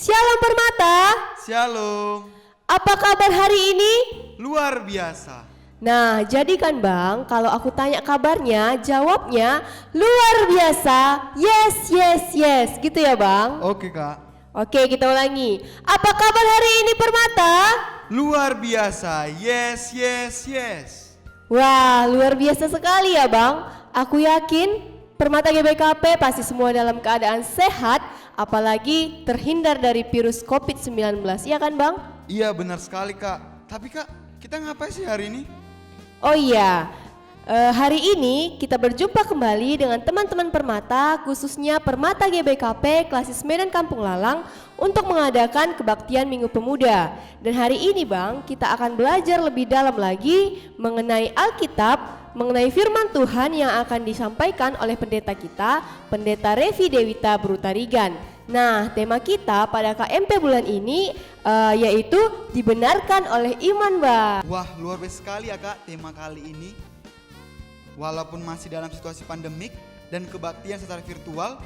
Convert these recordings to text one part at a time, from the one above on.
Shalom Permata, Shalom, apa kabar hari ini? luar biasa. Nah, jadi kan Bang, kalau aku tanya kabarnya, jawabnya luar biasa. Yes, yes, yes, gitu ya Bang? Oke kak, Oke, kita ulangi. Apa kabar hari ini Permata? luar biasa. Yes, yes, yes. Wah, luar biasa sekali ya Bang. Aku yakin Permata GBKP pasti semua dalam keadaan sehat, apalagi terhindar dari virus COVID-19, iya kan Bang? Iya benar sekali kak. Tapi kak, kita ngapain sih hari ini? Oh iya, hari ini kita berjumpa kembali dengan teman-teman Permata, khususnya Permata GBKP Klasis Medan Kampung Lalang untuk mengadakan kebaktian Minggu Pemuda. Dan hari ini Bang, kita akan belajar lebih dalam lagi mengenai Alkitab, mengenai firman Tuhan yang akan disampaikan oleh pendeta kita, Pendeta Revi Dewita Brutarigan. Nah, tema kita pada KMP bulan ini yaitu dibenarkan oleh iman, Mbak. Wah luar biasa sekali ya kak tema kali ini. Walaupun masih dalam situasi pandemik dan kebaktian secara virtual,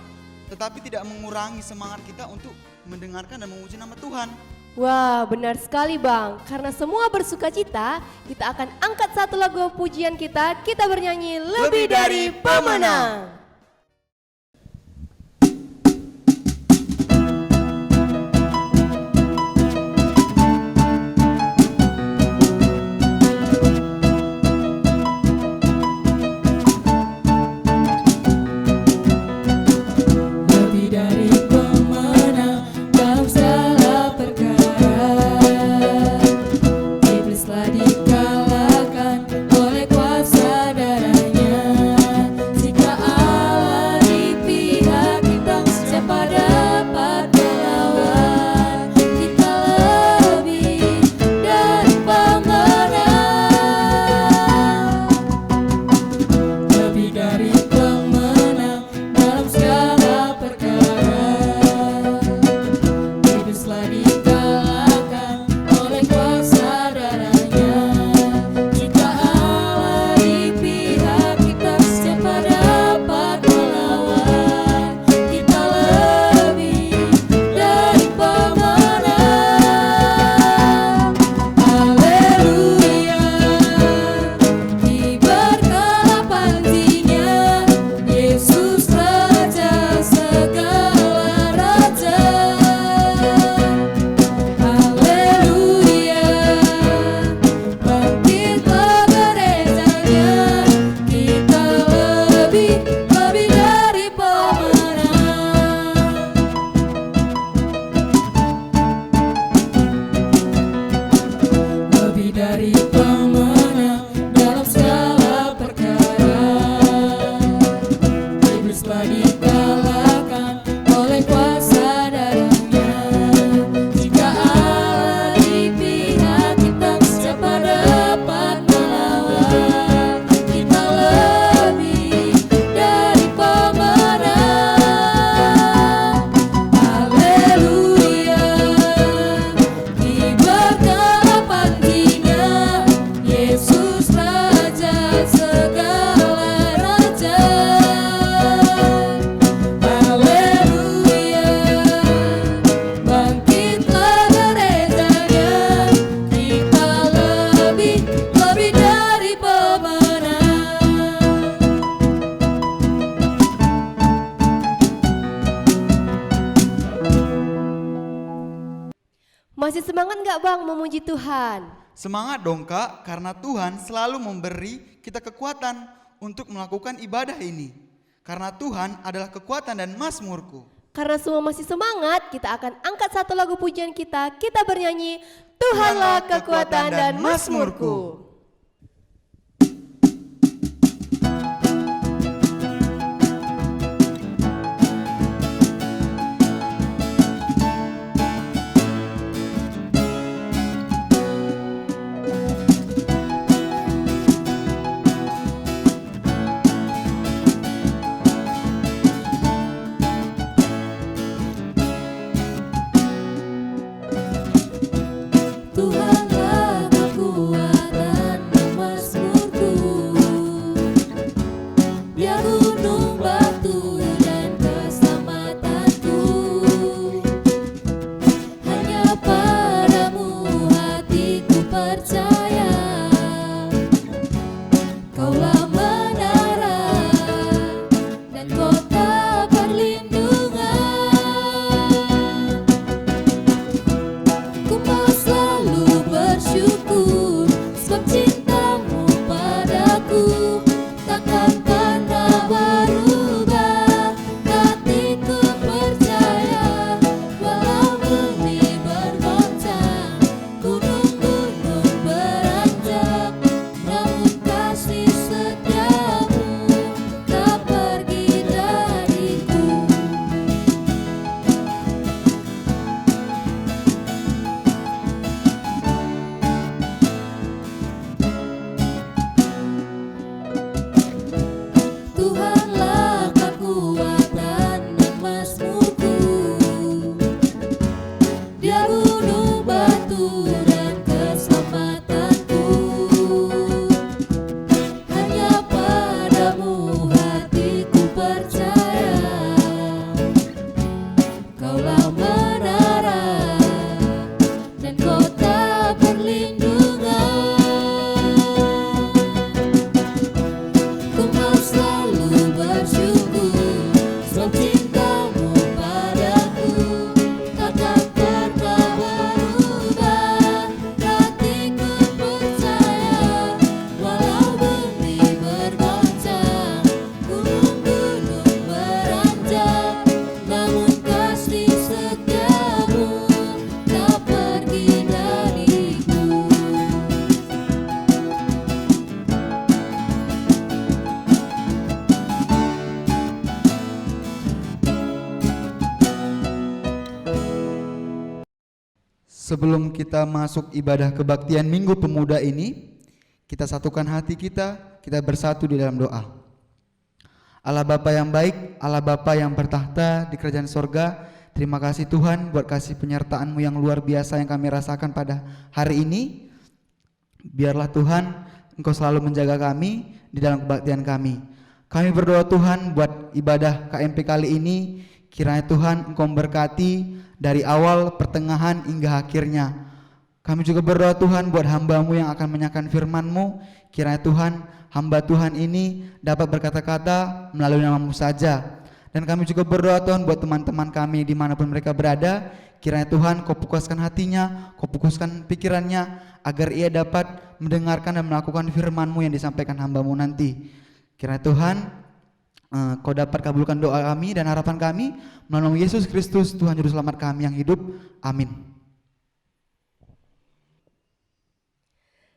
tetapi tidak mengurangi semangat kita untuk mendengarkan dan memuji nama Tuhan. Wah, benar sekali Bang. Karena semua bersuka cita, kita akan angkat satu lagu pujian kita bernyanyi lebih dari pemenang. Lebih dari pemenang dalam segala perkara, iblislah dikalahkan oleh kuasa darahnya. Jika Allah di pihak kita, siapa dapat melawan? Kita lebih dari pemenang, lebih dari pemenang dalam segala perkara. Iblislah dikalahkan oleh kuasa darahnya. Jika Allah di pihak kita, siapa dapat melawan? Kita lebih dari pemenang. Haleluya, diberkatilah panjinya, Yesus Raja segala raja. Haleluya, bangkitlah gerejanya, kita lebih dari pemenang. Lebih dari pemenang dalam segala perkara. Iblislah dikalahkan oleh kuasa darahnya. Jika Allah di pihak kita, siapa dapat melawan? Kita lebih dari pemenang. Haleluya, diberkatilah panjinya, Yesus Raja segala raja. Haleluya, bangkitlah gerejanya, kita lebih dari pemenang. Masih semangat nggak Bang memuji Tuhan? Semangat dong kak, karena Tuhan selalu memberi kita kekuatan untuk melakukan ibadah ini. Karena Tuhan adalah kekuatan dan mazmurku. Karena semua masih semangat, kita akan angkat satu lagu pujian kita bernyanyi Tuhanlah kekuatan dan mazmurku. Tuhanlah kekuatan Sebelum kita masuk ibadah kebaktian Minggu Pemuda ini, kita satukan hati kita bersatu di dalam doa. Allah Bapa yang baik, Allah Bapa yang bertahta di kerajaan sorga, terima kasih Tuhan buat kasih penyertaan-Mu yang luar biasa yang kami rasakan pada hari ini. Biarlah Tuhan Engkau selalu menjaga kami di dalam kebaktian kami. Kami berdoa Tuhan buat ibadah KMP kali ini, kiranya Tuhan Engkau memberkati dari awal, pertengahan hingga akhirnya. Kami juga berdoa Tuhan buat hamba-Mu yang akan menyampaikan firman-Mu. Kiranya Tuhan, hamba Tuhan ini dapat berkata-kata melalui nama-Mu saja. Dan kami juga berdoa Tuhan buat teman-teman kami dimanapun mereka berada. Kiranya Tuhan Kau pukuskan hatinya, Kau pukuskan pikirannya, agar ia dapat mendengarkan dan melakukan firman-Mu yang disampaikan hamba-Mu nanti. Kiranya Tuhan Kau dapat kabulkan doa kami dan harapan kami melalui Yesus Kristus Tuhan Juru Selamat kami yang hidup. Amin.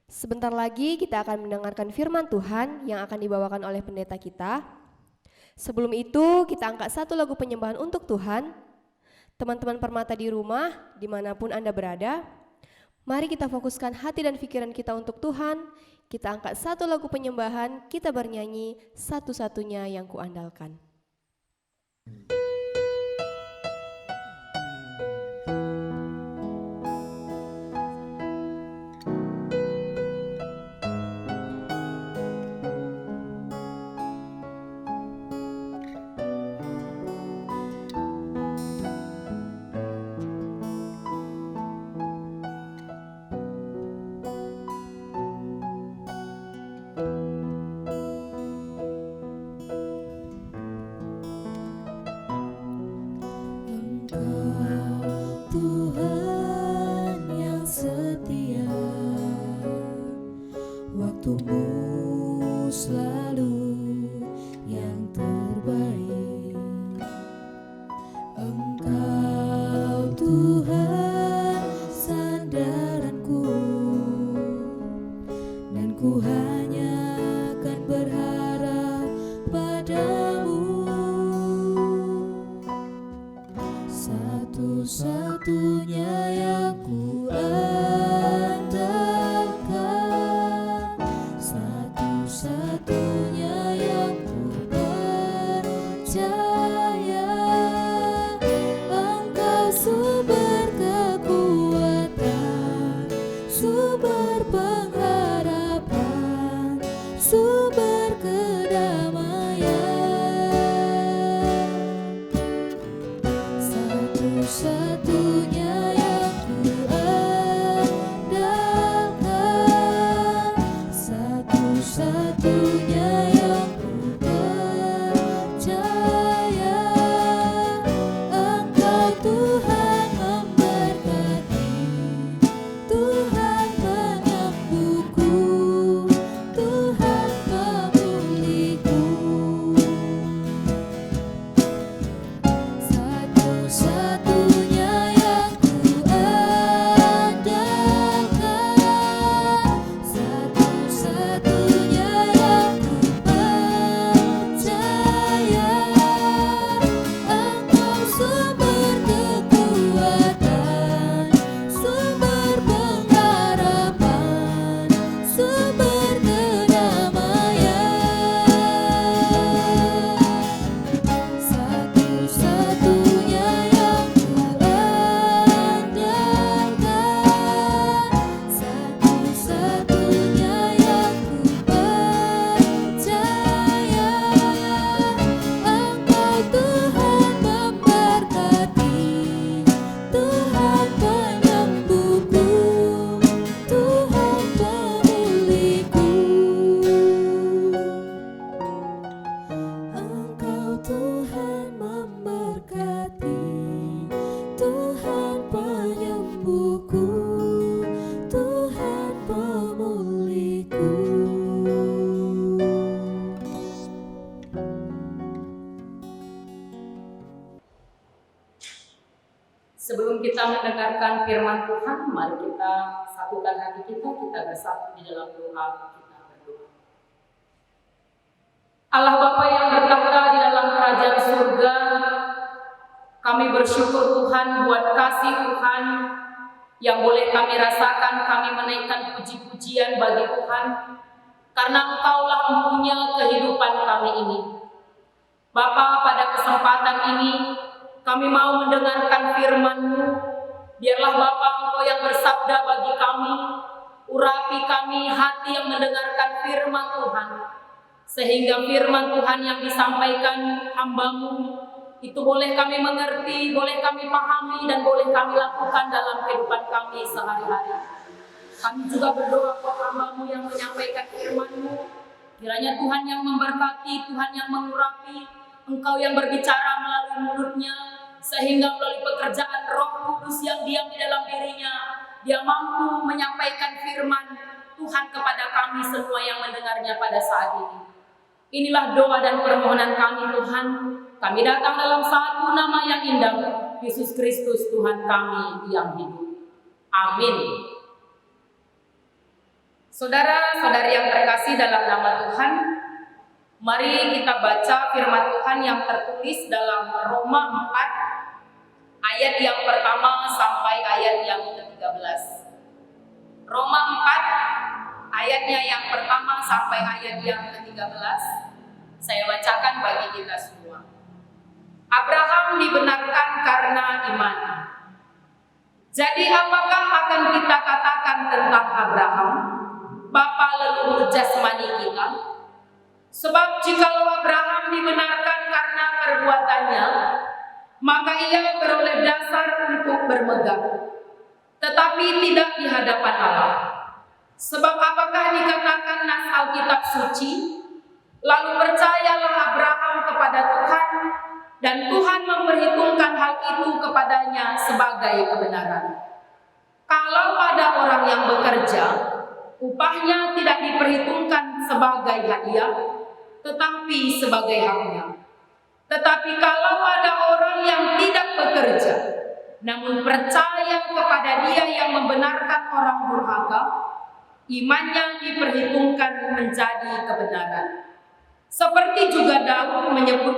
Sebentar lagi kita akan mendengarkan firman Tuhan yang akan dibawakan oleh pendeta kita. Sebelum itu kita angkat satu lagu penyembahan untuk Tuhan. Teman-teman permata di rumah, dimanapun Anda berada, mari kita fokuskan hati dan pikiran kita untuk Tuhan. Kita angkat satu lagu penyembahan, kita bernyanyi satu-satunya yang kuandalkan. Tuhan yang setia, waktumu selalu yang terbaik. Engkau Tuhan sandaranku, dan ku hanya akan berharap padamu. Satu-satunya yang ku andalkan, satu-satunya yang ku percaya. Engkau sumber kekuatan, sumber pengharapan, sumber kedamaian. Satu-satunya yang ku andalkan, satu-satunya yang ku percaya. Engkau Tuhan memberkati, Tuhan penyembuhku, Tuhan pemulihku. Satu-satunya yang ku andalkan, satu-satunya yang ku percaya. Engkau sumber kekuatan, sumber pengharapan, sumber kedamaian. Satu-satunya yang ku andalkan, satu-satunya yang ku percaya. Engkau Tuhan memberkati, Tuhan penyembuhku, Tuhan pemulihku. Engkau Tuhan memberkati, Tuhan penyembuhku, Tuhan pemulihku. Sebelum kita mendengarkan firman Tuhan, mari kita satukan hati kita bersatu di dalam doa, kita berdoa. Allah Bapa yang bertahta di dalam kerajaan surga, kami bersyukur Tuhan buat kasih Tuhan yang boleh kami rasakan kami menaikkan puji-pujian bagi Tuhan, karena Engkaulah empunya kehidupan kami ini. Bapa, pada kesempatan ini kami mau mendengarkan firman-Mu. Biarlah Bapa Engkau yang bersabda bagi kami, urapi kami hati yang mendengarkan firman Tuhan, sehingga firman Tuhan yang disampaikan hamba-Mu itu boleh kami mengerti, boleh kami pahami, dan boleh kami lakukan dalam kehidupan kami sehari-hari. Kami juga berdoa buat hamba-Mu yang menyampaikan firman-Mu, kiranya Tuhan yang memberkati, Tuhan yang mengurapi, Engkau yang berbicara melalui mulutnya, sehingga melalui pekerjaan Roh Kudus yang diam di dalam dirinya, Dia mampu menyampaikan firman Tuhan kepada kami semua yang mendengarnya pada saat ini. Inilah doa dan permohonan kami Tuhan. Kami datang dalam satu nama yang indah, Yesus Kristus Tuhan kami yang hidup. Amin. Saudara-saudari yang terkasih dalam nama Tuhan, mari kita baca firman Tuhan yang tertulis dalam Roma 4 ayat yang pertama sampai ayat yang ke-13. Roma 4 ayatnya yang pertama sampai ayat yang ke-13. Saya bacakan bagi kita semua. Abraham dibenarkan karena iman. Jadi apakah akan kita katakan tentang Abraham, bapa leluhur jasmani kita? Sebab jikalau Abraham dibenarkan karena perbuatannya, maka ia beroleh dasar untuk bermegah, tetapi tidak di hadapan Allah. Sebab apakah dikatakan nas Alkitab suci, lalu percayalah Abraham kepada Tuhan, dan Tuhan memperhitungkan hal itu kepadanya sebagai kebenaran. Kalau ada orang yang bekerja, upahnya tidak diperhitungkan sebagai hadiah, tetapi sebagai haknya. Tetapi kalau ada orang yang tidak bekerja, namun percaya kepada Dia yang membenarkan orang durhaka, imannya diperhitungkan menjadi kebenaran. Seperti juga Daud menyebut,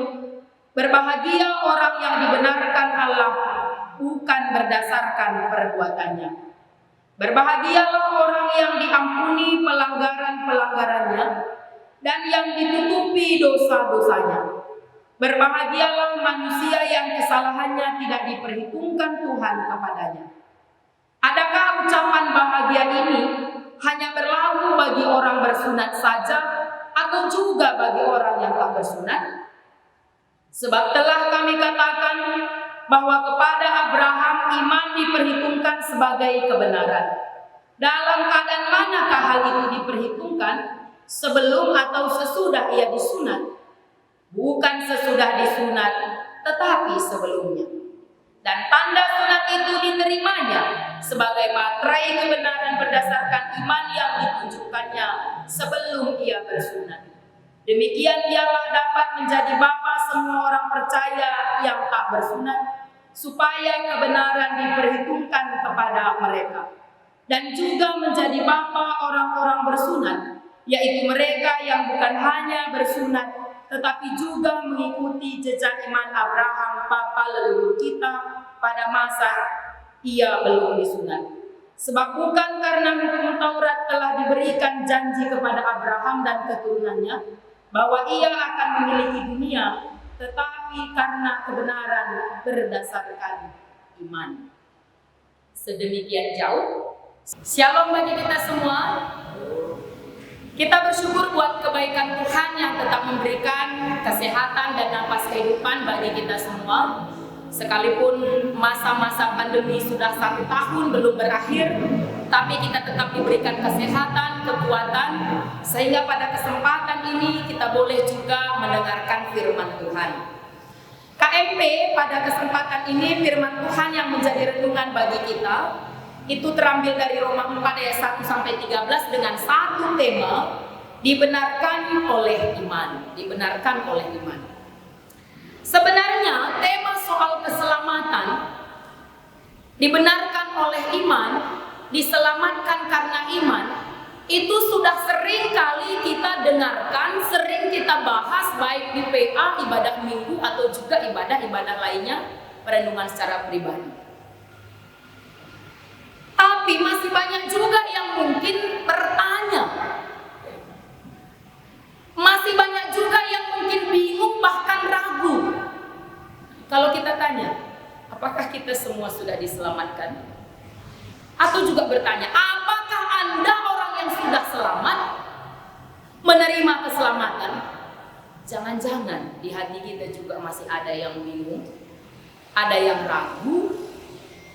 berbahagia orang yang dibenarkan Allah bukan berdasarkan perbuatannya. Berbahagialah orang yang diampuni pelanggaran-pelanggarannya dan yang ditutupi dosa-dosanya. Berbahagialah manusia yang kesalahannya tidak diperhitungkan Tuhan kepadanya. Adakah ucapan bahagia ini hanya berlaku bagi orang bersunat saja, atau juga bagi orang yang tak bersunat? Sebab telah kami katakan bahwa kepada Abraham iman diperhitungkan sebagai kebenaran. Dalam keadaan manakah hal itu diperhitungkan? Sebelum atau sesudah ia disunat? Bukan sesudah disunat, tetapi sebelumnya. Dan tanda sunat itu diterimanya sebagai materai kebenaran berdasarkan iman yang ditunjukkannya sebelum ia bersunat. Demikian ialah dapat menjadi bapa semua orang percaya yang tak bersunat, supaya kebenaran diperhitungkan kepada mereka. Dan juga menjadi bapa orang-orang bersunat, yaitu mereka yang bukan hanya bersunat, tetapi juga mengikuti jejak iman Abraham, bapa leluhur kita, pada masa ia belum disunat. Sebab bukan karena hukum Taurat telah diberikan janji kepada Abraham dan keturunannya bahwa ia akan memiliki dunia, tetapi karena kebenaran berdasarkan iman. Sedemikian jauh. Shalom bagi kita semua. Kita bersyukur buat kebaikan Tuhan yang tetap memberikan kesehatan dan napas kehidupan bagi kita semua. Sekalipun masa-masa pandemi sudah 1 tahun belum berakhir, tapi kita tetap diberikan kesehatan, kekuatan, sehingga pada kesempatan ini kita boleh juga mendengarkan firman Tuhan. KMP pada kesempatan ini firman Tuhan yang menjadi renungan bagi kita itu terambil dari Roma 4 ayat 1-13 dengan satu tema, dibenarkan oleh iman. Dibenarkan oleh iman. Sebenarnya tema soal keselamatan, dibenarkan oleh iman, diselamatkan karena iman, itu sudah sering kali kita dengarkan, sering kita bahas baik di PA, ibadah minggu, atau juga ibadah-ibadah lainnya, perenungan secara pribadi. Tetapi masih banyak juga yang mungkin bertanya. Masih banyak juga yang mungkin bingung bahkan ragu. Kalau kita tanya, apakah kita semua sudah diselamatkan? Atau juga bertanya, apakah Anda orang yang sudah selamat? Menerima keselamatan? Jangan-jangan di hati kita juga masih ada yang bingung, ada yang ragu,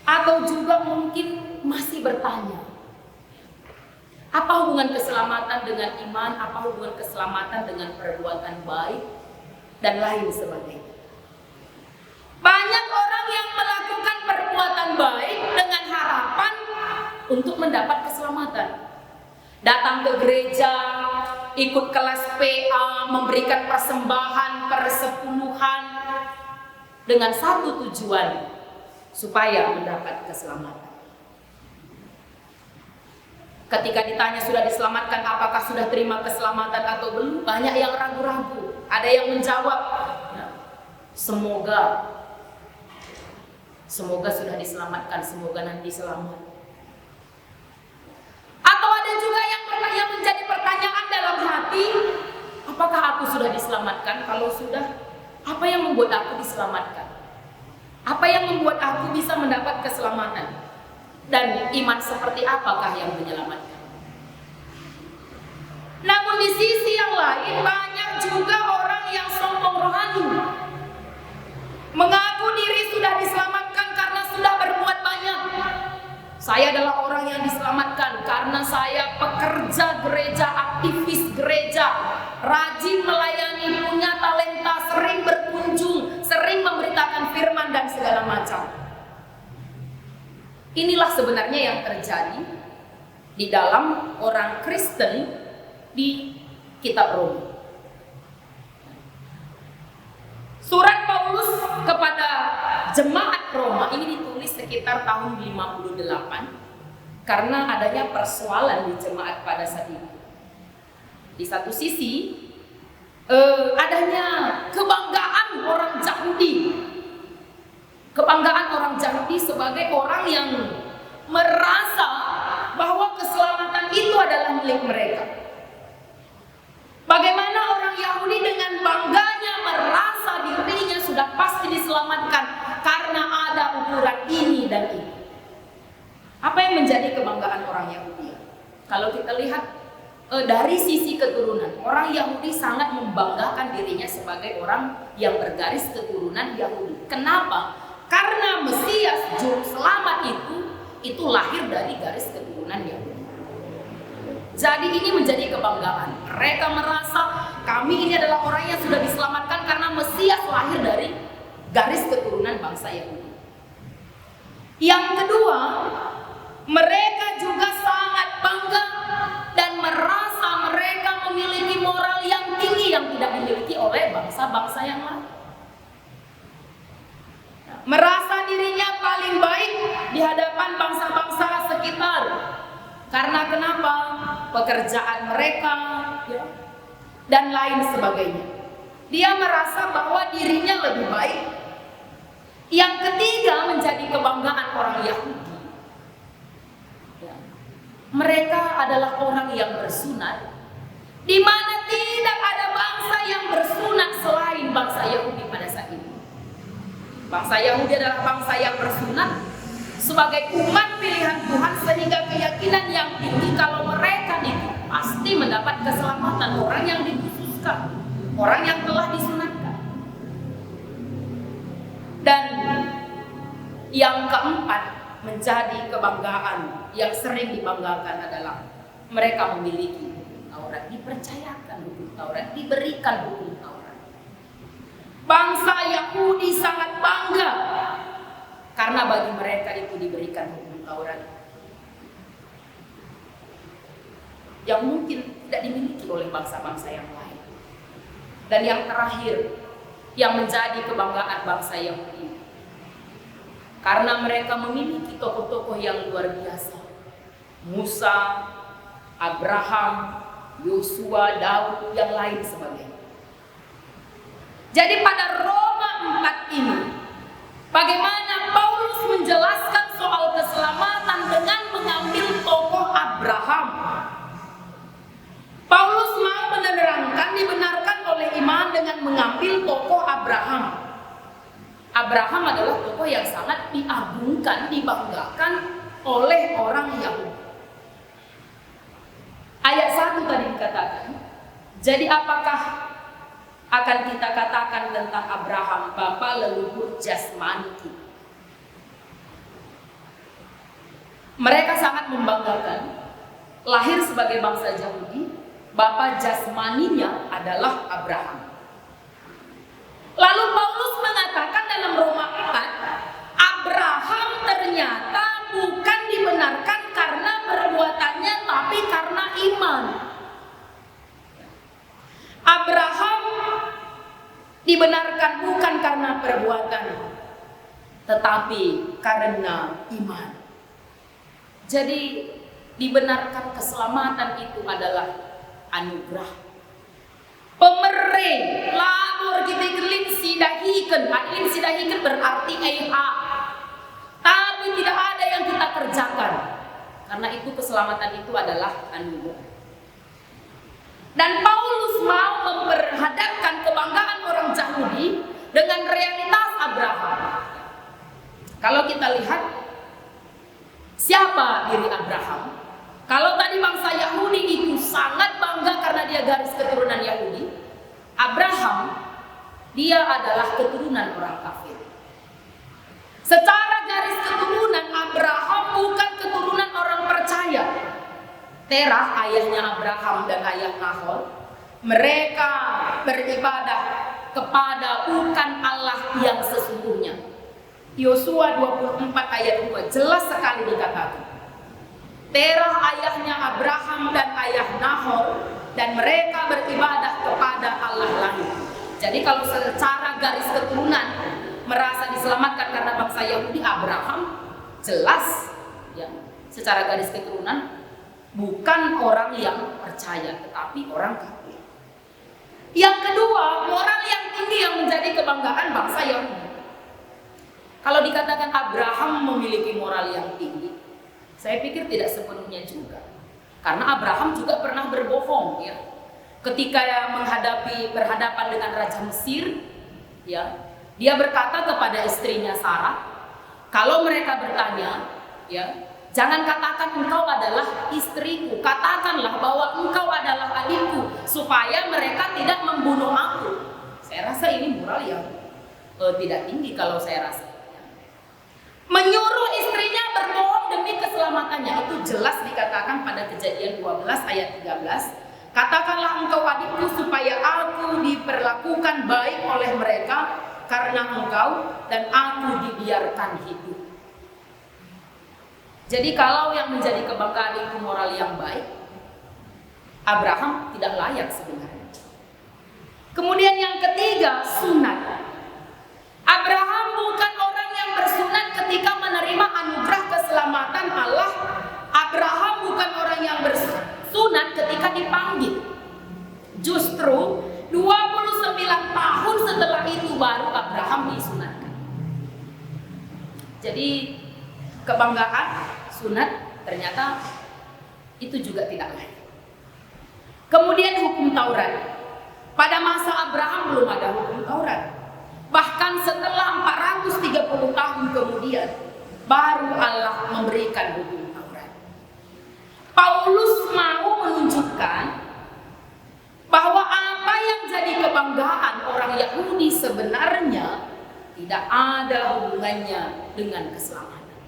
atau juga mungkin masih bertanya, apa hubungan keselamatan dengan iman, apa hubungan keselamatan dengan perbuatan baik, dan lain sebagainya. Banyak orang yang melakukan perbuatan baik dengan harapan untuk mendapat keselamatan. Datang ke gereja, ikut kelas PA, memberikan persembahan, persepuluhan, dengan satu tujuan, supaya mendapat keselamatan. Ketika ditanya sudah diselamatkan, apakah sudah terima keselamatan atau belum, banyak yang ragu-ragu. Ada yang menjawab, semoga sudah diselamatkan, semoga nanti selamat. Atau ada juga yang menjadi pertanyaan dalam hati, apakah aku sudah diselamatkan? Kalau sudah, apa yang membuat aku diselamatkan? Apa yang membuat aku bisa mendapat keselamatan? Dan iman seperti apakah yang menyelamatkan? Namun di sisi yang lain, banyak juga orang yang sombong rohani, mengaku diri sudah diselamatkan karena sudah berbuat banyak. Saya adalah orang yang diselamatkan karena saya pekerja gereja, aktivis gereja, rajin melayani, punya talenta, sering berkunjung, sering memberitakan firman dan segala macam. Inilah sebenarnya yang terjadi di dalam orang Kristen di kitab Roma. Surat Paulus kepada jemaat Roma ini ditulis sekitar tahun 58 karena adanya persoalan di jemaat pada saat itu. Di satu sisi adanya kebanggaan orang Yahudi. Kebanggaan orang Yahudi sebagai orang yang merasa bahwa keselamatan itu adalah milik mereka. Bagaimana orang Yahudi dengan bangganya merasa dirinya sudah pasti diselamatkan karena ada ukuran ini dan ini. Apa yang menjadi kebanggaan orang Yahudi? Kalau kita lihat dari sisi keturunan, orang Yahudi sangat membanggakan dirinya sebagai orang yang bergaris keturunan Yahudi. Kenapa? Karena Mesias juru selamat itu lahir dari garis keturunan Yahudi. Jadi ini menjadi kebanggaan. Mereka merasa kami ini adalah orang yang sudah diselamatkan karena Mesias lahir dari garis keturunan bangsa Yahudi. Yang kedua, mereka juga sangat bangga dan merasa mereka memiliki moral yang tinggi yang tidak dimiliki oleh bangsa-bangsa yang lain. Merasa dirinya paling baik di hadapan bangsa-bangsa sekitar. Karena kenapa? Pekerjaan mereka dan lain sebagainya. Dia merasa bahwa dirinya lebih baik. Yang ketiga menjadi kebanggaan orang Yahudi. Mereka adalah orang yang bersunat, di mana tidak ada bangsa yang bersunat selain bangsa Yahudi pada saat itu. Bangsa Yahudi adalah bangsa yang bersunat sebagai umat pilihan Tuhan, sehingga keyakinan yang tinggi kalau mereka itu pasti mendapat keselamatan, orang yang dikhususkan, orang yang telah disunatkan. Dan yang keempat menjadi kebanggaan yang sering dibanggakan adalah mereka memiliki hukum Taurat, dipercayakan hukum Taurat, diberikan hukum Taurat. Bangsa Yahudi sangat bangga karena bagi mereka itu diberikan hukum Taurat yang mungkin tidak dimiliki oleh bangsa-bangsa yang lain. Dan yang terakhir yang menjadi kebanggaan bangsa Yahudi, karena mereka memiliki tokoh-tokoh yang luar biasa. Musa, Abraham, Yosua, Daud, yang lain sebagainya. Jadi pada Roma 4 ini, bagaimana Paulus menjelaskan soal keselamatan dengan mengambil Abraham adalah tokoh yang sangat diagungkan, dibanggakan oleh orang Yahudi. Ayat 1 tadi dikatakan, jadi apakah akan kita katakan tentang Abraham, bapa leluhur jasmani kita? Mereka sangat membanggakan, lahir sebagai bangsa Yahudi, bapa jasmaninya adalah Abraham. Lalu Paulus mengatakan dalam Roma 4, Abraham ternyata bukan dibenarkan karena perbuatannya, tapi karena iman. Abraham dibenarkan bukan karena perbuatan, tetapi karena iman. Jadi dibenarkan keselamatan itu adalah anugerah. Pemerintah labor kita kelin sidahikan, adilin sidahikan berarti hak. Tapi tidak ada yang kita kerjakan, karena itu keselamatan itu adalah anugerah. Dan Paulus mau memperhadapkan kebanggaan orang Yahudi dengan realitas Abraham. Kalau kita lihat siapa diri Abraham, kalau tadi bangsa Yahudi itu sangat bangga karena dia garis keturunan Yahudi, Abraham dia adalah keturunan orang kafir. Secara garis keturunan Abraham bukan keturunan orang percaya. Terah ayahnya Abraham dan ayah Nahor, mereka beribadah kepada bukan Allah yang sesungguhnya. Yosua 24 ayat 2 jelas sekali dikatakan, Terah ayahnya Abraham dan ayah Nahor, dan mereka beribadah kepada Allah lain. Jadi kalau secara garis keturunan merasa diselamatkan karena bangsa Yahudi, Abraham jelas ya, secara garis keturunan bukan orang yang percaya, tetapi orang kafir. Yang kedua, moral yang tinggi yang menjadi kebanggaan bangsa Yahudi. Kalau dikatakan Abraham memiliki moral yang tinggi, saya pikir tidak sepenuhnya juga. Karena Abraham juga pernah berbohong ya. Ketika berhadapan dengan Raja Mesir, ya, dia berkata kepada istrinya Sarah, kalau mereka bertanya, ya, jangan katakan engkau adalah istriku, katakanlah bahwa engkau adalah adikku, supaya mereka tidak membunuh aku. Saya rasa ini moral yang tidak tinggi kalau saya rasa. Menyuruh istrinya berbohong demi keselamatannya, itu jelas dikatakan pada Kejadian 12 ayat 13. Katakanlah engkau adikku supaya aku diperlakukan baik oleh mereka karena engkau, dan aku dibiarkan hidup. Jadi kalau yang menjadi kebanggaan itu moral yang baik, Abraham tidak layak sebenarnya. Kemudian yang ketiga, sunat. Abraham bukan orang yang bersunat ketika menerima anugerah keselamatan Allah. Abraham bukan orang yang bersunat ketika dipanggil. Justru 29 tahun setelah itu baru Abraham disunatkan. Jadi kebanggaan sunat ternyata itu juga tidak layak. Kemudian hukum Taurat. Pada masa Abraham belum ada hukum Taurat. Bahkan setelah 430 tahun kemudian baru Allah memberikan hukum Taurat. Paulus mau menunjukkan bahwa apa yang jadi kebanggaan orang Yahudi sebenarnya tidak ada hubungannya dengan keselamatan.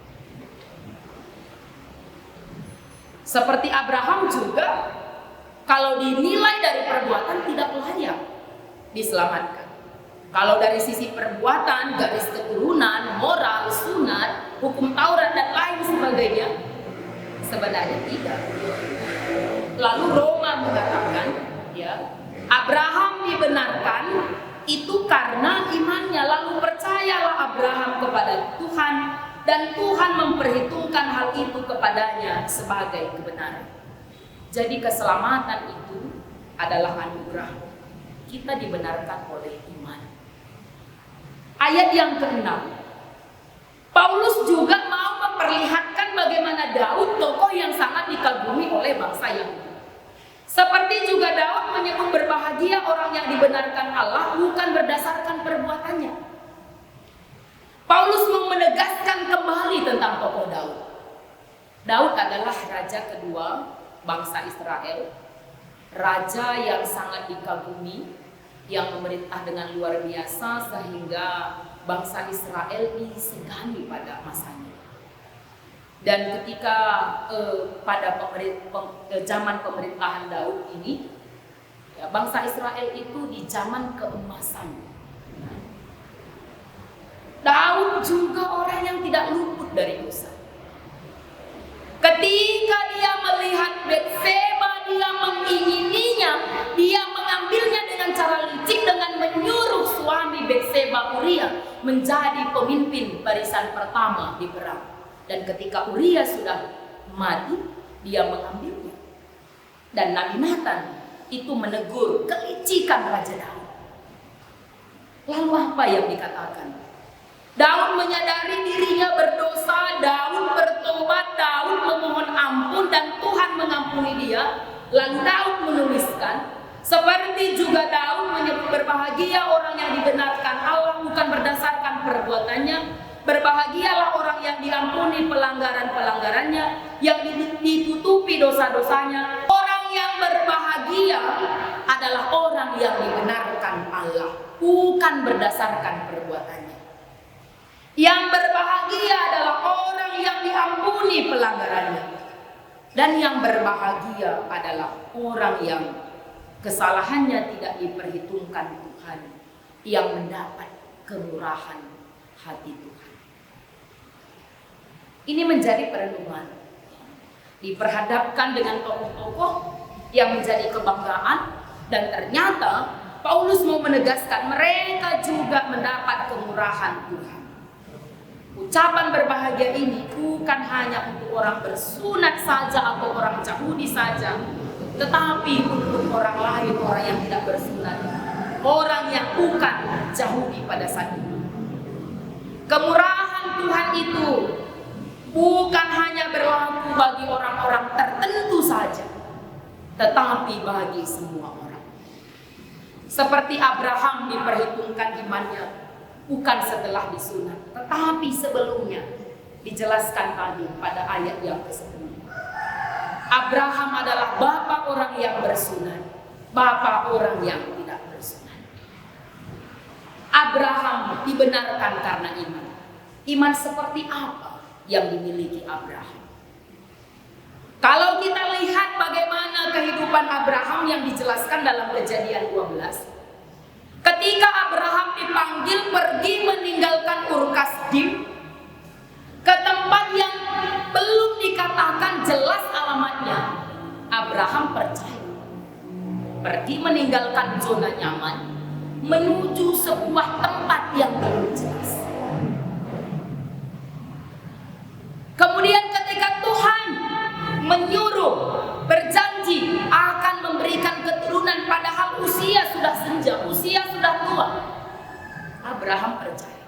Seperti Abraham juga, kalau dinilai dari perbuatan tidak layak diselamatkan. Kalau dari sisi perbuatan, garis keturunan, moral, sunat, hukum Taurat dan lain sebagainya, sebenarnya tidak. Lalu Roma mengatakan, ya, Abraham dibenarkan itu karena imannya. Lalu percayalah Abraham kepada Tuhan, dan Tuhan memperhitungkan hal itu kepadanya sebagai kebenaran. Jadi keselamatan itu adalah anugerah. Kita dibenarkan oleh iman. Ayat yang ke-6, Paulus juga mau memperlihatkan bagaimana Daud, tokoh yang sangat dikagumi oleh bangsa Yahudi. Seperti juga Daud menyebut berbahagia orang yang dibenarkan Allah bukan berdasarkan perbuatannya. Daud adalah raja kedua bangsa Israel, raja yang sangat dikagumi, yang memerintah dengan luar biasa sehingga bangsa Israel disegani pada masanya. Dan ketika pada zaman pemerintahan Daud ini, ya, bangsa Israel itu di zaman keemasan. Daud juga orang yang tidak luput dari dosa. Ketika dia melihat Betseba, dia mengingininya, dia mengambilnya dengan cara licik dengan menyuruh suami Betseba, Uria, menjadi pemimpin barisan pertama di perang. Dan ketika Uria sudah mati, dia mengambilnya. Dan Nabi Nathan itu menegur kelicikan Raja Daud. Lalu apa yang dikatakan? Daud menyadari dirinya berdosa, Daud bertobat, Daud memohon ampun dan Tuhan mengampuni dia. Lalu Daud menuliskan, seperti juga Daud menyebut berbahagia orang yang dibenarkan Allah bukan berdasarkan perbuatannya. Berbahagialah orang yang diampuni pelanggaran-pelanggarannya, yang ditutupi dosa-dosanya. Orang yang berbahagia adalah orang yang dibenarkan Allah, bukan berdasarkan perbuatannya. Yang berbahagia adalah orang yang diampuni pelanggarannya. Dan yang berbahagia adalah orang yang kesalahannya tidak diperhitungkan Tuhan, yang mendapat kemurahan hati Tuhan. Ini menjadi perenungan. Diperhadapkan dengan tokoh-tokoh yang menjadi kebanggaan, dan ternyata Paulus mau menegaskan mereka juga mendapat kemurahan Tuhan. Ucapan berbahagia ini bukan hanya untuk orang bersunat saja atau orang Yahudi saja, tetapi untuk orang lain, orang yang tidak bersunat, orang yang bukan Yahudi pada saat itu. Kemurahan Tuhan itu bukan hanya berlaku bagi orang-orang tertentu saja, tetapi bagi semua orang. Seperti Abraham diperhitungkan imannya bukan setelah disunat, tetapi sebelumnya, dijelaskan tadi pada ayat yang ke-10. Abraham adalah bapa orang yang bersunat, bapa orang yang tidak bersunat. Abraham dibenarkan karena iman. Iman seperti apa yang dimiliki Abraham? Kalau kita lihat bagaimana kehidupan Abraham yang dijelaskan dalam Kejadian 12, ketika Abraham dipanggil pergi meninggalkan Ur Kasdim ke tempat yang belum dikatakan jelas alamatnya, Abraham percaya. Pergi meninggalkan zona nyaman menuju sebuah tempat yang belum jelas. Kemudian ketika Tuhan menyuruh, berjanji akan memberikan keturunan, padahal usia sudah senja, usia sudah tua, Abraham percaya.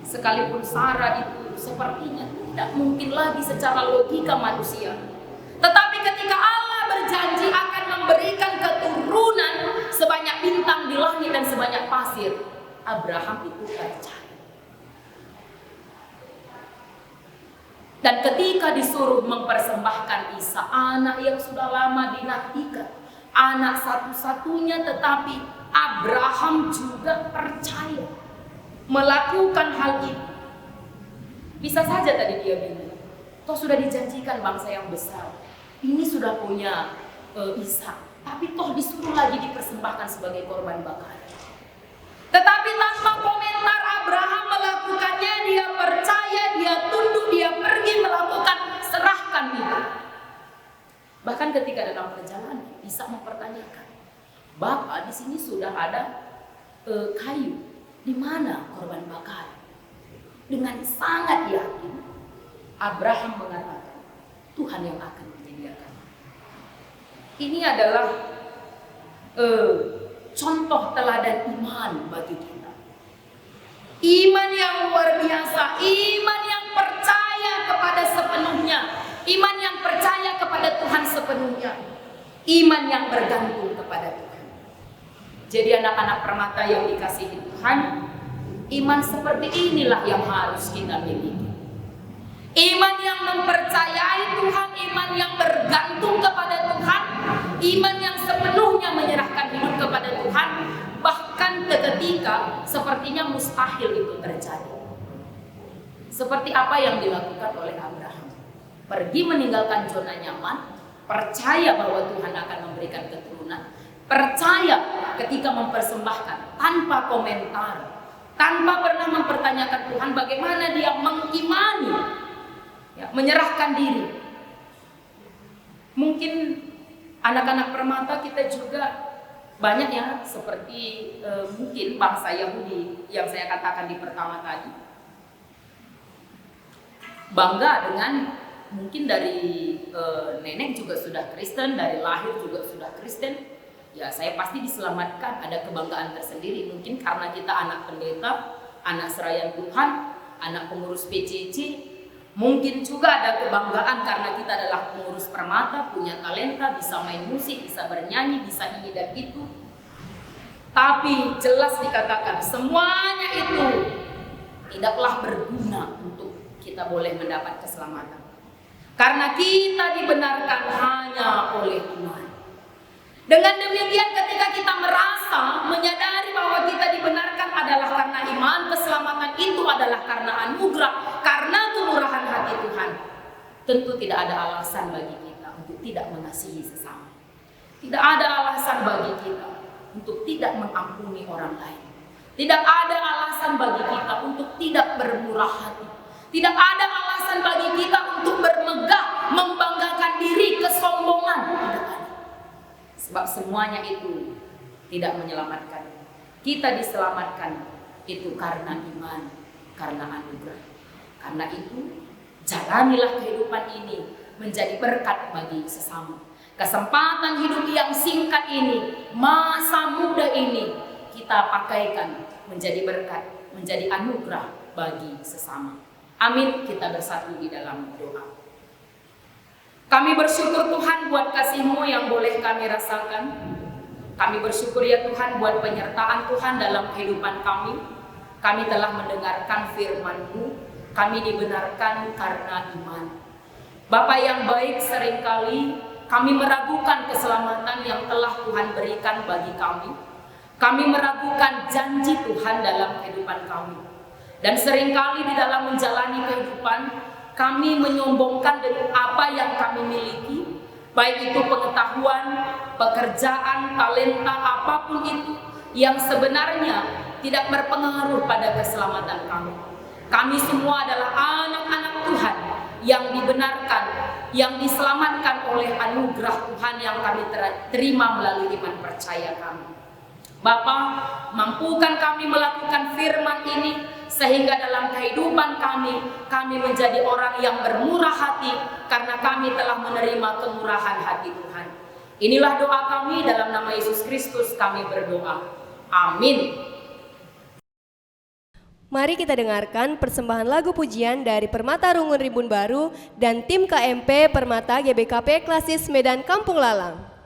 Sekalipun Sarah itu sepertinya tidak mungkin lagi secara logika manusia, tetapi ketika Allah berjanji akan memberikan keturunan sebanyak bintang di langit dan sebanyak pasir, Abraham itu percaya. Dan ketika disuruh mempersembahkan Isa, anak yang sudah lama dinantikan, anak satu-satunya, tetapi Abraham juga percaya melakukan hal itu. Bisa saja tadi dia bilang, toh sudah dijanjikan bangsa yang besar, ini sudah punya Isa, tapi toh disuruh lagi dipersembahkan sebagai korban bakar. Tetapi tanpa komentar Abraham melakukannya, dia percaya, dia tunduk, dia pergi melakukan, serahkan itu. Bahkan ketika dalam perjalanan, Isa mempertanyakan, Bapak, di sini sudah ada kayu, di mana korban bakar? Dengan sangat yakin, Abraham mengatakan, Tuhan yang akan menyediakan. Ini adalah contoh teladan iman bagi kita. Iman yang luar biasa, iman yang percaya kepada sepenuhnya, iman yang percaya kepada Tuhan sepenuhnya, iman yang bergantung kepada Tuhan. Jadi anak-anak permata yang dikasihi Tuhan, iman seperti inilah yang harus kita miliki. Iman yang mempercayai Tuhan, iman yang bergantung kepada Tuhan, iman yang sepenuhnya menyerahkan hidup kepada Tuhan, bahkan ketika sepertinya mustahil itu terjadi. Seperti apa yang dilakukan oleh Abraham. Pergi meninggalkan zona nyaman, percaya bahwa Tuhan akan memberikan keturunan, percaya ketika mempersembahkan tanpa komentar, tanpa pernah mempertanyakan Tuhan, bagaimana dia mengimani, ya, menyerahkan diri. Mungkin anak-anak permata kita juga banyak ya, seperti mungkin bangsa Yahudi yang saya katakan di pertama tadi, bangga dengan mungkin dari nenek juga sudah Kristen, dari lahir juga sudah Kristen. Ya, saya pasti diselamatkan, ada kebanggaan tersendiri. Mungkin karena kita anak pendeta, anak serayan Tuhan, anak pengurus PCC. Mungkin juga ada kebanggaan karena kita adalah pengurus permata, punya talenta, bisa main musik, bisa bernyanyi, bisa ini dan itu. Tapi jelas dikatakan semuanya itu tidaklah berguna untuk kita boleh mendapat keselamatan. Karena kita dibenarkan hanya oleh Tuhan. Dengan demikian ketika kita merasa menyadari bahwa kita dibenarkan adalah karena iman, keselamatan itu adalah karena anugerah, karena kemurahan hati Tuhan. Tentu tidak ada alasan bagi kita untuk tidak mengasihi sesama. Tidak ada alasan bagi kita untuk tidak mengampuni orang lain. Tidak ada alasan bagi kita untuk tidak bermurah hati. Tidak ada alasan bagi kita untuk bermegah, membanggakan diri, kesombongan. Tidak ada. Sebab semuanya itu tidak menyelamatkan. Kita diselamatkan itu karena iman, karena anugerah. Karena itu jalanilah kehidupan ini menjadi berkat bagi sesama. Kesempatan hidup yang singkat ini, masa muda ini, kita pakaikan menjadi berkat, menjadi anugerah bagi sesama. Amin. Kita bersatu di dalam doa. Kami bersyukur Tuhan buat kasih-Mu yang boleh kami rasakan. Kami bersyukur ya Tuhan buat penyertaan Tuhan dalam kehidupan kami. Kami telah mendengarkan firman-Mu. Kami dibenarkan karena iman. Bapa yang baik, seringkali kami meragukan keselamatan yang telah Tuhan berikan bagi kami. Kami meragukan janji Tuhan dalam kehidupan kami. Dan seringkali di dalam menjalani kehidupan, kami menyombongkan dengan apa yang kami miliki, baik itu pengetahuan, pekerjaan, talenta, apapun itu yang sebenarnya tidak berpengaruh pada keselamatan kami. Kami semua adalah anak-anak Tuhan yang dibenarkan, yang diselamatkan oleh anugerah Tuhan yang kami terima melalui iman percaya kami. Bapa, mampukan kami melakukan firman ini sehingga dalam kehidupan kami menjadi orang yang bermurah hati karena kami telah menerima kemurahan hati Tuhan. Inilah doa kami, dalam nama Yesus Kristus kami berdoa. Amin. Mari kita dengarkan persembahan lagu pujian dari Permata Rungun Rimbun Baru dan tim KMP Permata GBKP Klasis Medan Kampung Lalang.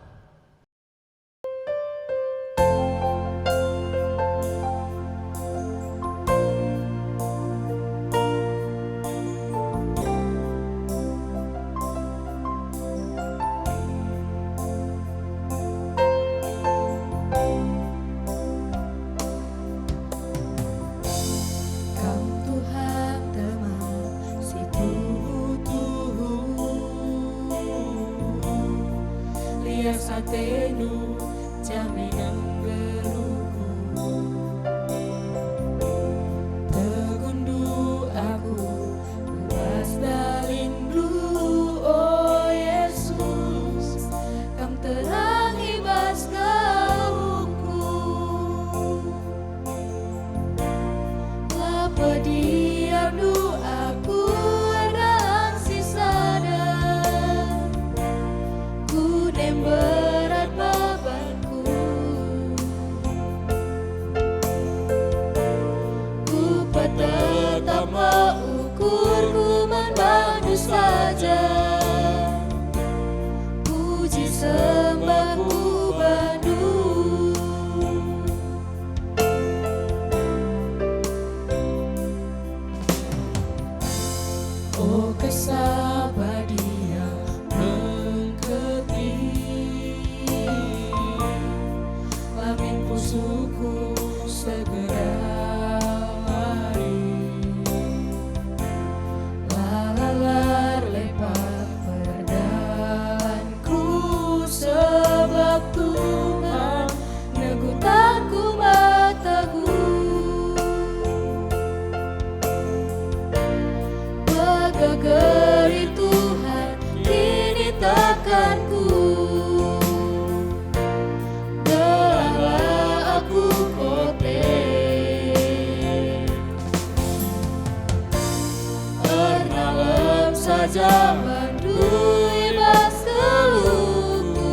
Satenu jaminan beluku tegundu aku luas dalindu oh Yesus kam terangi bas kauku apa diam du aku adang sisada ku berat bebanku ku tetap mengukur ku membantu saja puji sembahku bandu saja bandui baseluku.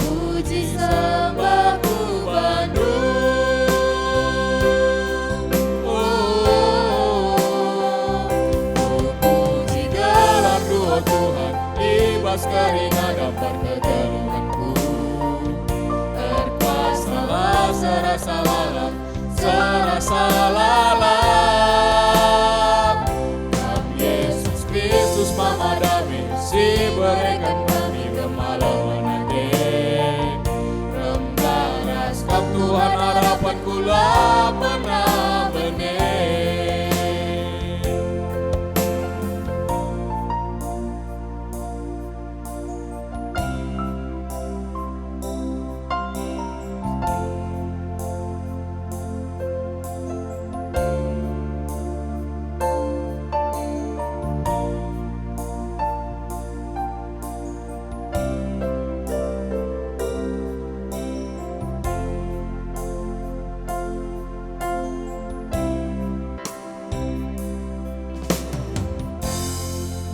Puji sembahku Bandung. Puji gelar dua Tuhan, ibas keringat dapat kegeluhanku. Terkuasalah serasa lalam, serasa lalam. Dalam Yesus Kristus memadami, si berikan kami kemaluan nanti. Rembahkan Tuhan harapanku lah pernah benih.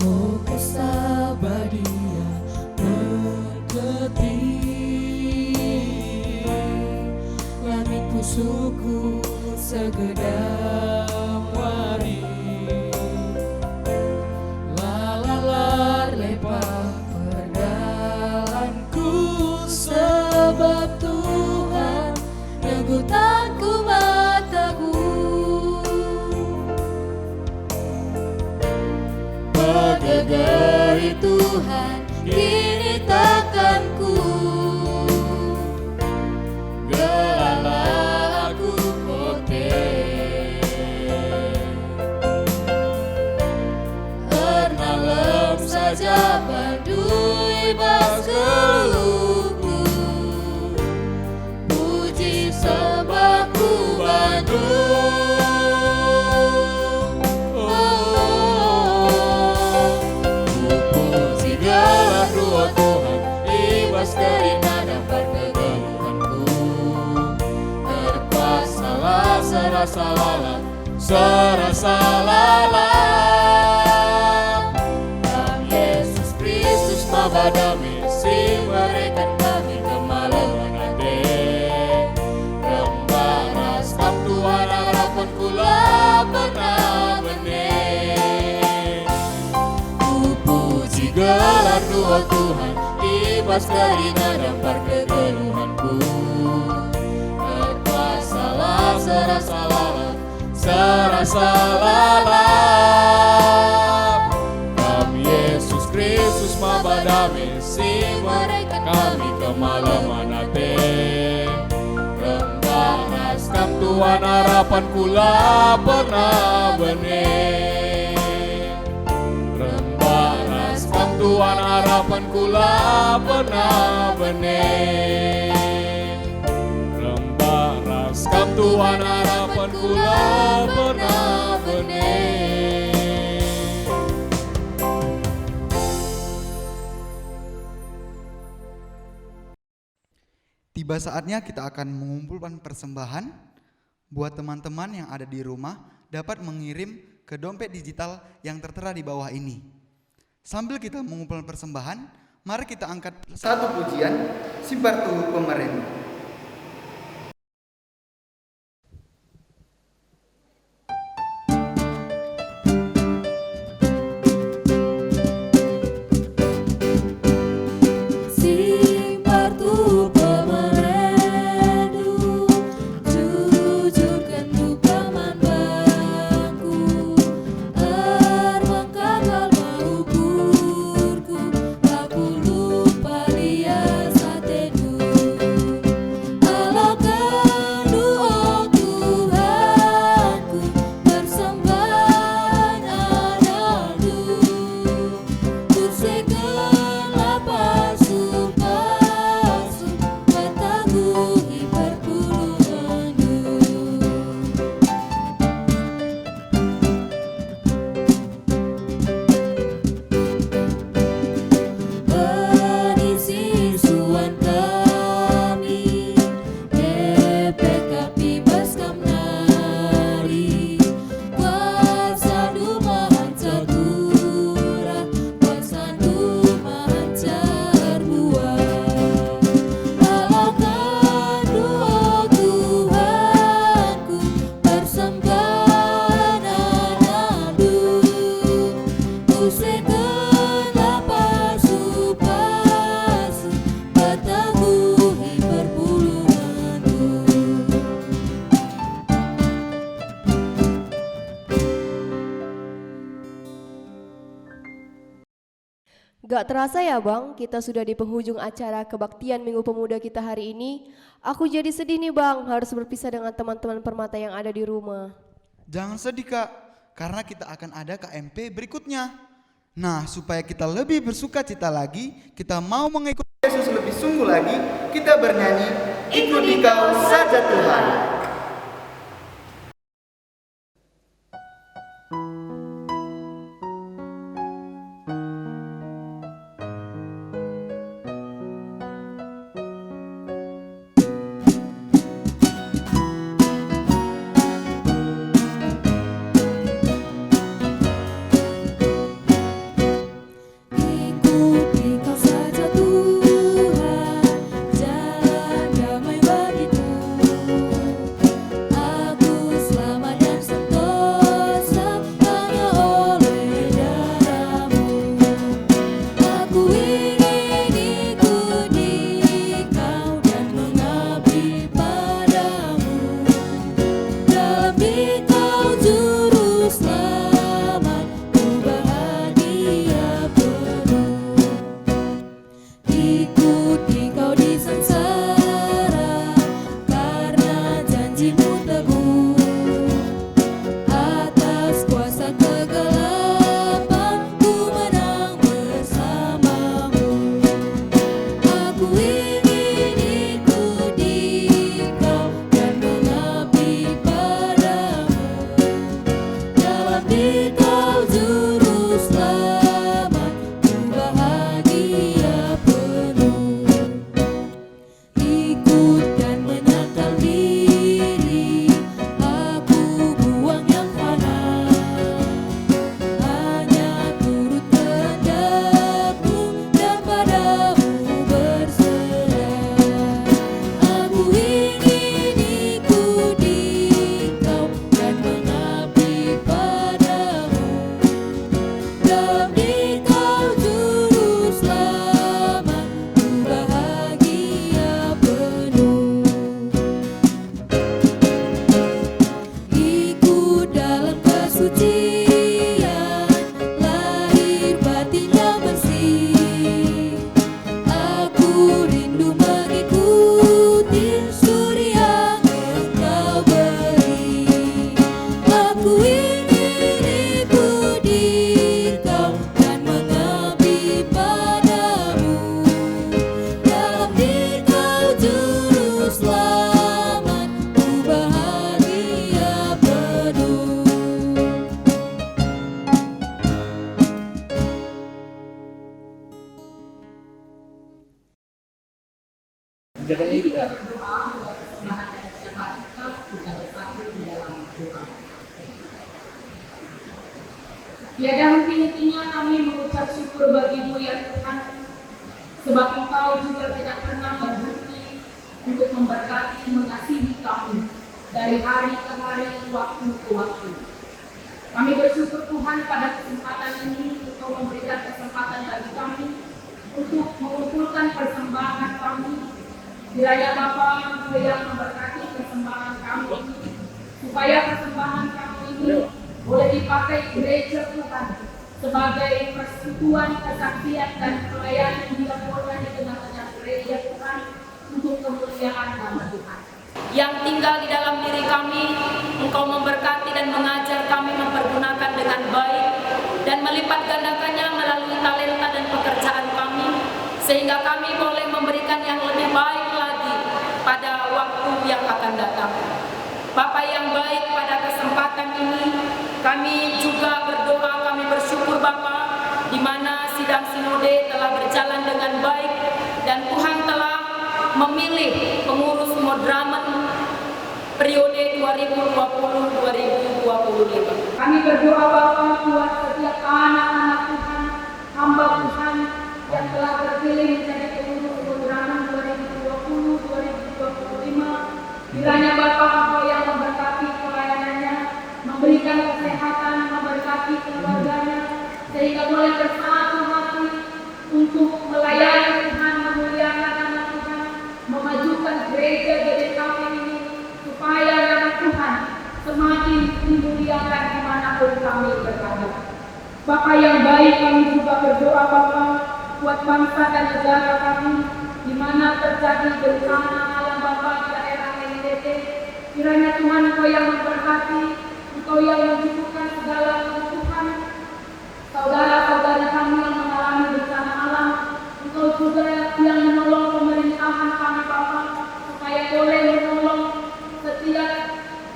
Oh kesabar dia mengetik langit pusuku segedang wari. Lalalar lepah perdalanku, sebab Tuhan negutanku mataku. Bergegeri Tuhan kini takkan ku gelala aku kote. Ernalem saja bandui baseluku. Puji sembahku Bandung. Puji gelar dua Tuhan, ibas keringat dapat kegeluhanku. Terkuasalah serasa lalam, serasa lalam. Dalam Yesus Kristus mabadami, si berikan kami kemaluan nanti. Rembaraskan Tuhan harapanku lah pernah benih. Puji gelar dua Tuhan, ibas keringat dapat kegeluhanku. Terkuasalah serasa lalam, serasa lalam. Dalam Yesus Kristus mabadami, si berikan kami kemalaman hati. Rembahaskan Tuhan harapanku lah pernah benih. Rembahaskan Tuhan harapanku lah pernah benih. Rembahaskan Tuhan harapanku lah pernah benih. Tiba saatnya kita akan mengumpulkan persembahan. Buat teman-teman yang ada di rumah dapat mengirim ke dompet digital yang tertera di bawah ini. Sambil kita mengumpulkan persembahan, mari kita angkat satu pujian, Simbar Tuhu Pemerintah. Simbar Tuhu pemeredu, jujurkan duka manbangku. Terbengkallah mengukurku, aku lupa dia saat teduh. Gak terasa ya Bang, kita sudah di penghujung acara kebaktian Minggu Pemuda kita hari ini. Aku jadi sedih nih Bang, harus berpisah dengan teman-teman permata yang ada di rumah. Jangan sedih Kak, karena kita akan ada KMP berikutnya. Nah, supaya kita lebih bersuka cita lagi, kita mau mengikuti Yesus lebih sungguh lagi, kita bernyanyi, ikuti kau saja Tuhan. Ikuti kau saja Tuhan, jalan damai bagiku. Aku selamat dan sentosa hanya oleh darah-Mu. Aku ingin ikuti Kau dan mengabdi padamu. Dalam Dikau juru selamat, ku bahagia penuh. Ikuti Kau di sengsara, karena janji-Mu teguh. Atas kuasa kegelapan, ku menang bersama-Mu. Aku ingin ikuti Kau dan mengabdi padamu. Dalam Dikau juru selamat, ku bahagia penuh. Ikut dan menyangkal diri, aku buang yang fana. Hanya turut kehendak-Mu dan padamu berserah. Aku ingin ikuti Kau dan mengabdi padamu. Dalam Dikau juru selamat, ku bahagia penuh. Ikut dalam kesucian, lahir batin yang bersih. Aku rindu mengikuti studi yang Engkau beri. Aku ingin ikuti Kau dan mengabdi padamu. Dalam Dikau juru selamat, ku bahagia penuh. Tiada henti-hentinya kami mengucap syukur bagi-Mu ya Tuhan, sebab Engkau juga tidak pernah berhenti untuk memberkati, mengasihi kami dari hari ke hari, waktu ke waktu. Kami bersyukur Tuhan pada kesempatan ini Engkau memberikan kesempatan bagi kami untuk mengumpulkan persembahan kami. Kiranya Bapa Engkau yang memberkati persembahan kami ini, supaya persembahan kami ini boleh dipakai gereja Tuhan sebagai persekutuan, kesaksian dan pelayanan yang dilakukan di tengah-tengah gereja Tuhan untuk kemuliaan nama Tuhan. Yang tinggal di dalam diri kami, Engkau memberkati dan mengajar kami mempergunakan dengan baik dan melipat gandakannya melalui talenta dan pekerjaan kami, sehingga kami boleh memberikan yang lebih baik lagi pada waktu yang akan datang. Bapa yang baik, pada kesempatan ini kami juga berdoa, kami bersyukur Bapa, di mana sidang sinode telah berjalan dengan baik dan Tuhan telah memilih pengurus modramen periode 2020-2025. Kami berdoa Bapa buat setiap anak-anak Tuhan, hamba Tuhan yang telah terpilih menjadi pengurus modramen 2020-2025. Kiranya Bapa Engkau yang memberkati pelayanannya, memberikan kesehatan, memberkati keluarganya, sehingga boleh bersatu hati untuk melayani Tuhan, memuliakan nama Tuhan, memajukan gereja GBKP ini, supaya nama Tuhan semakin dimuliakan dimanapun kami berada. Bapa yang baik, kami juga berdoa Bapa buat bangsa dan negara kami, di mana terjadi bencana alam Bapa di daerah NTT. Kiranya Tuhan Engkau yang memberkati, Engkau yang mencukupkan segala kebutuhan saudara-saudara kami yang mengalami bencana alam. Engkau juga yang menolong pemerintahan kami Bapa, supaya boleh menolong setiap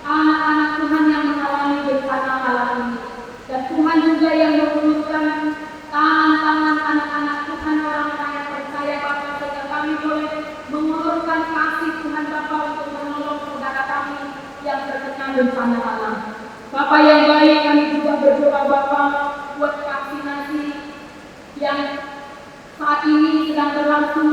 anak-anak Tuhan yang mengalami bencana alam ini. Dan Tuhan juga yang mengulurkan tangan-tangan anak-anak Tuhan, orang-orang yang percaya Bapa, sehingga kami boleh mengulurkan kasih Tuhan Bapa untuk menolong saudara kami yang terkena bencana alam. Bapa yang baik, kami juga berdoa Bapa buat vaksinasi yang saat ini sedang berlangsung.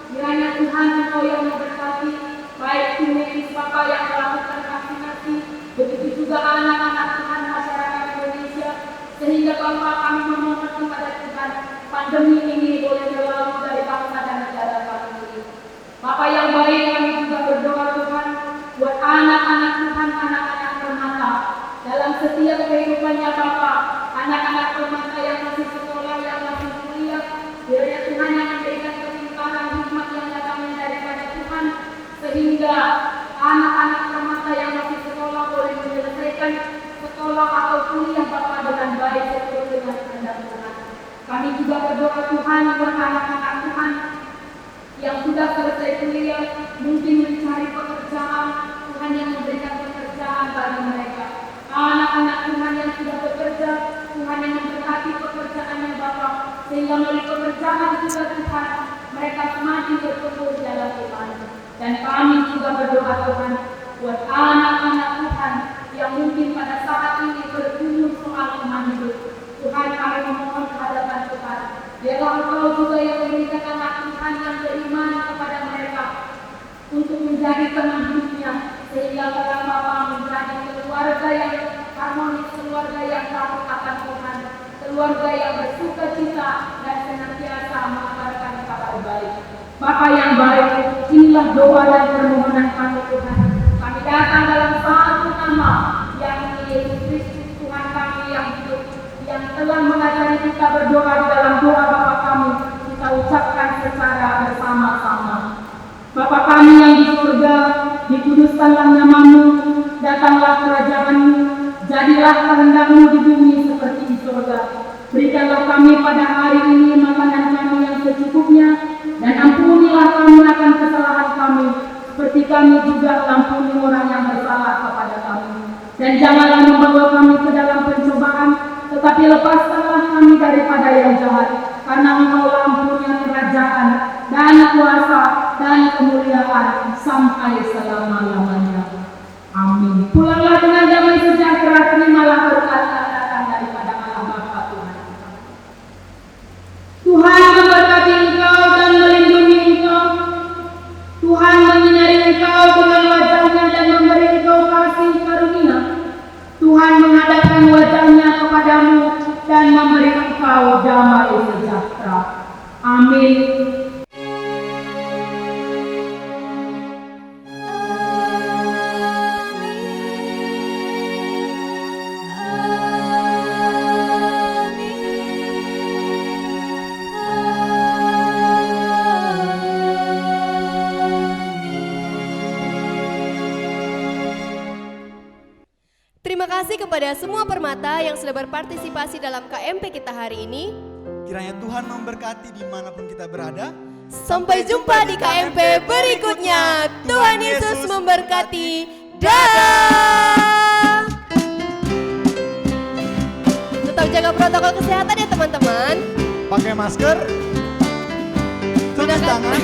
Kiranya Tuhan Engkau yang memberkati baik tim medis Bapa yang melakukan vaksinasi, begitu juga anak-anak Tuhan masyarakat Indonesia, sehingga Bapa kami memohon kepada Tuhan pandemi ini boleh berlalu dari bangsa dan negara kami ini. Bapa yang baik, kami juga berdoa Tuhan buat anak-anak Tuhan, anak-anak permata dalam setiap kehidupannya Bapa, anak-anak permata yang masih sekolah, yang masih kuliah. Kiranya Tuhan yang memberikan kepintaran hikmat yang datangnya daripada Tuhan, sehingga anak-anak permata yang masih sekolah boleh menyelesaikan sekolah atau kuliah Bapa dengan baik sesuai dengan kehendak Tuhan. Kami juga berdoa Tuhan buat anak-anak Tuhan yang sudah selesai kuliah, mungkin mencari pekerjaan, Tuhan yang memberikan pekerjaan bagi mereka. Anak-anak Tuhan yang sudah bekerja, Tuhan yang memberkati pekerjaannya Bapa, sehingga melalui pekerjaan juga Tuhan mereka semakin bertumbuh dalam iman. Dan kami juga berdoa Tuhan buat anak-anak Tuhan yang mungkin pada saat ini bergumul soal iman hidup. Tuhan, kami memohon kehadiran Tuhan. Biarlah Engkau juga yang memberikan anak Tuhan yang beriman kepada mereka untuk menjadi teman hidupnya, sehingga mereka Bapa menjadi keluarga yang harmonis, keluarga yang takut akan Tuhan, keluarga yang bersuka cita dan senantiasa mengabarkan kabar baik. Bapa yang baik, inilah doa dan permohonan kami Tuhan. Kami datang dalam satu nama, yakni Yesus Kristus Tuhan kami yang hidup, yang telah mengajari kita berdoa di dalam doa Bapa kami, kita ucapkan secara bersama-sama. Bapa kami yang di surga, dikuduskanlah nama-Mu, datanglah kerajaan-Mu, jadilah kehendak-Mu di bumi seperti di surga. Berikanlah kami pada hari ini makanan kami yang secukupnya, dan ampunilah kami akan kesalahan kami, seperti kami juga ampuni orang yang bersalah kepada kami. Dan janganlah membawa kami ke dalam pencobaan, tetapi lepaskanlah kami daripada yang jahat, karena Engkau-lah punya kerajaan dan kuasa dan kemuliaan sampai selama-lamanya. Amin. Pulanglah dengan damai sejahtera, terimalah berkat yang datang daripada Allah Bapa Tuhan. Tuhan memberkati engkau dan melindungi engkau. Tuhan menyinari engkau dengan wajahnya dan memberi engkau kasih karunia. Tuhan menghadapkan wajahnya kepadamu dan memberi engkau damai sejahtera. Amin. Terima kasih kepada semua permata yang sudah berpartisipasi dalam KMP kita hari ini. Kiranya Tuhan memberkati dimanapun kita berada. Sampai jumpa di KMP berikutnya. Tuhan Yesus memberkati. Dadah. Tetap jaga protokol kesehatan ya teman-teman. Pakai masker, cuci Gunakan- tangan.